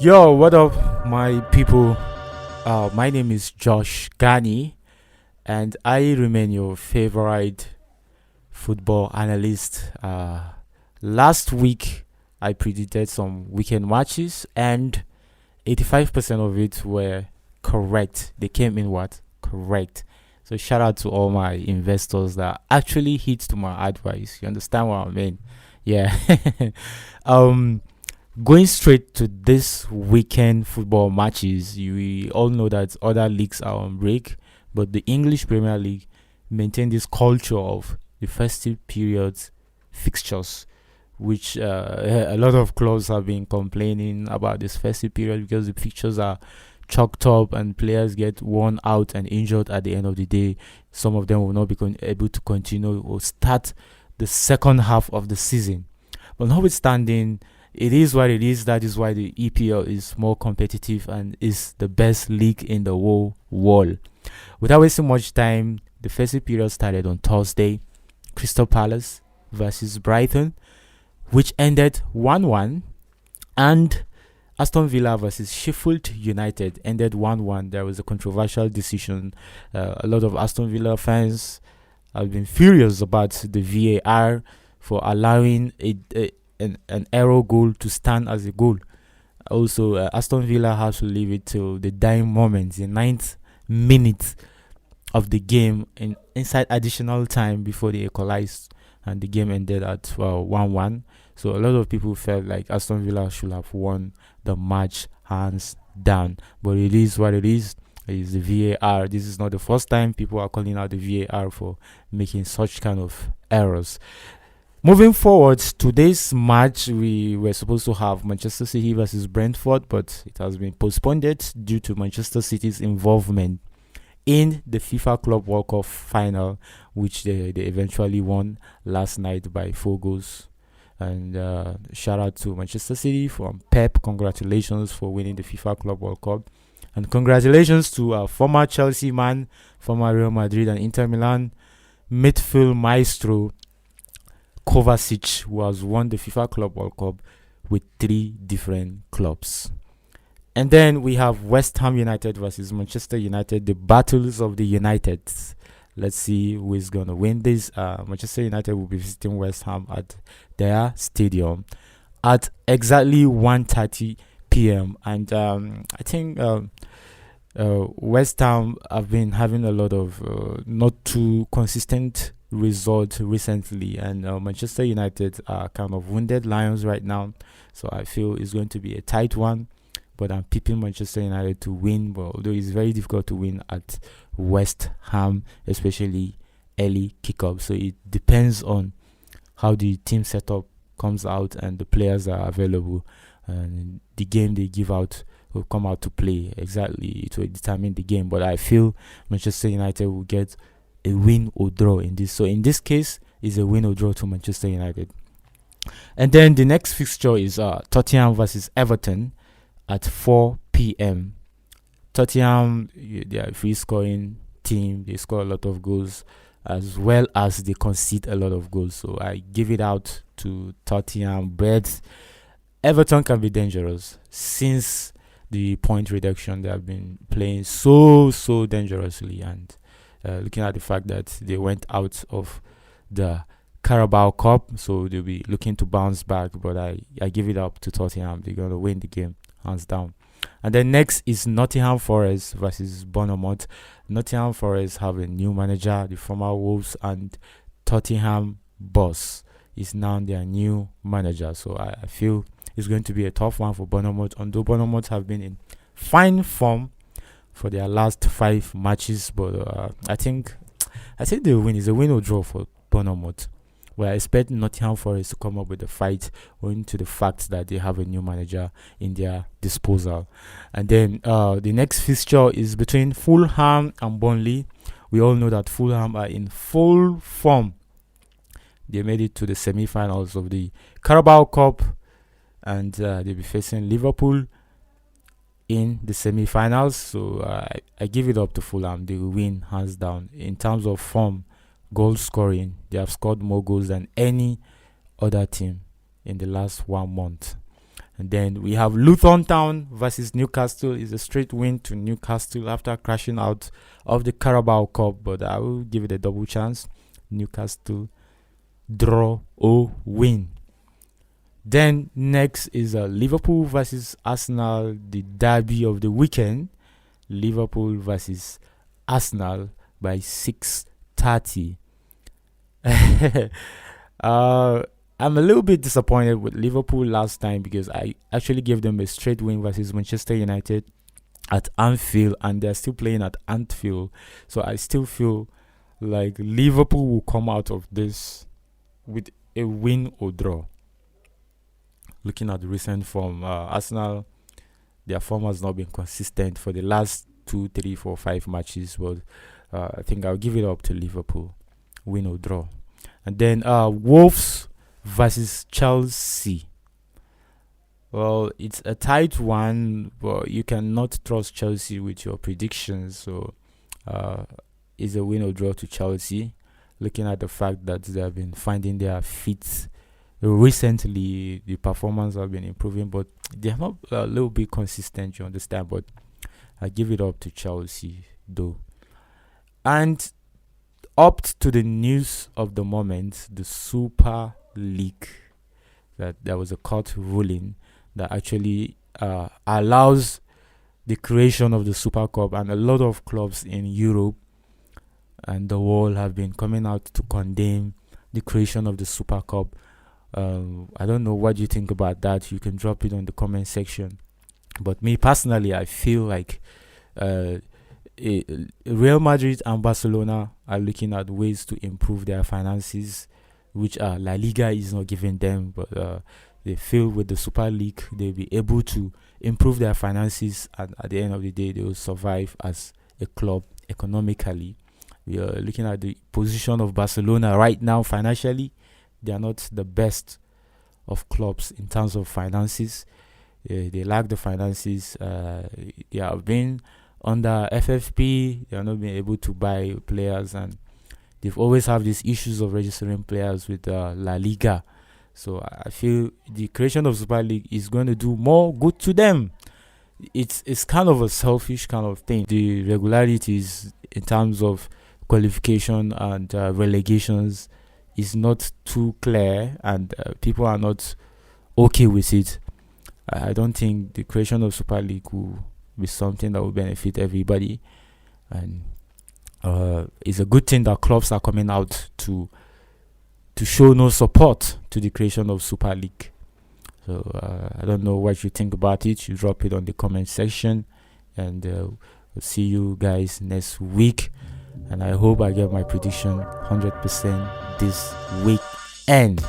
Yo, what up, my people? My name is Josh Ghani, and I remain your favorite football analyst. Last week, I predicted some weekend matches, and 85% of it were correct. They came in what? Correct. So, shout out to all my investors that actually hit to my advice. You understand what I mean? Yeah. um, Going straight to this weekend football matches, we all know that other leagues are on break, but the English Premier League maintain this culture of the festive periods fixtures, which a lot of clubs have been complaining about this festive period because the fixtures are chalked up and players get worn out and injured at the end of the day. Some of them will not be able to continue or start the second half of the season. But notwithstanding, it is what it is. That is why the EPL is more competitive and is the best league in the whole world. Without wasting much time, the festive period started on Thursday. Crystal Palace versus Brighton, which ended 1-1, and Aston Villa versus Sheffield United ended 1-1. There was a controversial decision. A lot of Aston Villa fans have been furious about the VAR for allowing an arrow goal to stand as a goal. Also, Aston Villa has to leave it till the dying moments, the ninth minute of the game, inside additional time before they equalized, and the game ended at 1-1. So a lot of people felt like Aston Villa should have won the match hands down, but it is what it is. It is the VAR. This is not the first time people are calling out the VAR for making such kind of errors. Moving forward, today's match, we were supposed to have Manchester City versus Brentford, but it has been postponed due to Manchester City's involvement in the FIFA Club World Cup final, which they eventually won last night by 4 goals. And shout out to Manchester City from Pep. Congratulations for winning the FIFA Club World Cup. And congratulations to former Chelsea man, former Real Madrid and Inter Milan midfield maestro Kovacic, who has won the FIFA Club World Cup with 3 different clubs. And then we have West Ham United versus Manchester United, the battles of the Uniteds. Let's see who is going to win this. Manchester United will be visiting West Ham at their stadium at exactly 1:30 p.m. And I think West Ham have been having a lot of not too consistent result recently, and Manchester United are kind of wounded lions right now, so I feel it's going to be a tight one, but I'm picking Manchester United to win. But although it's very difficult to win at West Ham, especially early kickoff, so it depends on how the team setup comes out and the players are available, and the game they give out will come out to play. Exactly, it will determine the game, but I feel Manchester United will get a win or draw in this. So in this case, is a win or draw to Manchester United. And then the next fixture is Tottenham versus Everton at 4 p.m. Tottenham, they are a free scoring team. They score a lot of goals as well as they concede a lot of goals. So I give it out to Tottenham. But Everton can be dangerous since the point reduction. They have been playing so dangerously, and looking at the fact that they went out of the Carabao Cup, so they'll be looking to bounce back. But I give it up to Tottenham. They're going to win the game, hands down. And then next is Nottingham Forest versus Bournemouth. Nottingham Forest have a new manager, the former Wolves and Tottenham boss is now their new manager. So I feel it's going to be a tough one for Bournemouth, although Bournemouth have been in fine form for their last 5 matches, but I think the win is a win or draw for Bournemouth. But I expect Nottingham Forest to come up with a fight, owing to the fact that they have a new manager in their disposal. And then the next fixture is between Fulham and Burnley. We all know that Fulham are in full form. They made it to the semi-finals of the Carabao Cup, and they'll be facing Liverpool in the semi-finals. So I give it up to Fulham. They will win hands down. In terms of form, goal scoring, they have scored more goals than any other team in the last 1 month. And then we have Luton Town versus Newcastle. It's a straight win to Newcastle after crashing out of the Carabao Cup, but I will give it a double chance. Newcastle draw or win. Then next is Liverpool versus Arsenal, the derby of the weekend. Liverpool versus Arsenal by 6:30. I'm a little bit disappointed with Liverpool last time because I actually gave them a straight win versus Manchester United at Anfield, and they're still playing at Anfield. So I still feel like Liverpool will come out of this with a win or draw. Looking at the recent form, Arsenal, their form has not been consistent for the last 2, 3, 4, 5 matches. But I think I'll give it up to Liverpool, win or draw. And then Wolves versus Chelsea. Well, it's a tight one, but you cannot trust Chelsea with your predictions. So it's a win or draw to Chelsea. Looking at the fact that they have been finding their feet recently, the performance have been improving, but they are not a little bit consistent, you understand. But I give it up to Chelsea though. And up to the news of the moment, the Super League, that there was a court ruling that actually allows the creation of the Super Cup, and a lot of clubs in Europe and the world have been coming out to condemn the creation of the Super Cup. I don't know what you think about that. You can drop it on the comment section. But me personally, I feel like Real Madrid and Barcelona are looking at ways to improve their finances, which La Liga is not giving them. But they feel with the Super League, they'll be able to improve their finances, and at the end of the day, they will survive as a club economically. We are looking at the position of Barcelona right now financially. They are not the best of clubs in terms of finances. They lack the finances. They have been under FFP. They are not being able to buy players, and they've always have these issues of registering players with La Liga. So I feel the creation of Super League is going to do more good to them. It's kind of a selfish kind of thing. The regularities in terms of qualification and relegations is not too clear, and people are not okay with it. I don't think the creation of Super League will be something that will benefit everybody, and it's a good thing that clubs are coming out to show no support to the creation of Super League. So I don't know what you think about it. You drop it on the comment section, and we'll see you guys next week. And I hope I get my prediction 100% this weekend.